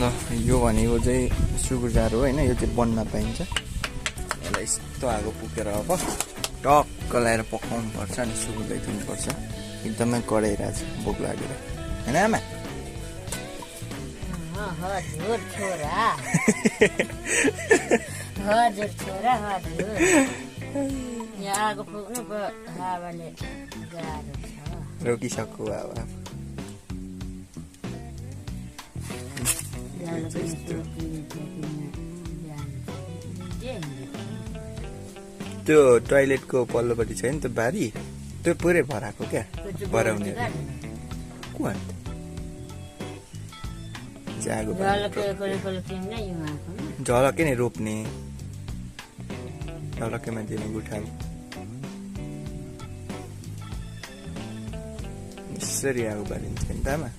ल यो भनेको चाहिँ सुकुरजार हो होइन, यो चाहिँ बन्न पाइन्छ। यसलाई यस्तो आगो पुगेर अब टक्क लगाएर पकाउनु पर्छ अनि सुकुँदै दिनुपर्छ। एकदमै कराइरहेछ भोक लागेर होइन आमा? हजुर छोरा हजुर छोरा हजुर। यहाँ आगो पुग्नु पो हावाले गाह्रो छ। रोकिसक्यो अब त्यो टोइलेटको पल्लोपट्टि छ नि त्यो बारी, त्यो पुरै भराएको क्या भराउने झलकै नै रोप्ने झलकैमा दिने गुठाल यसरी आगो बालिन्छ नि त आमा।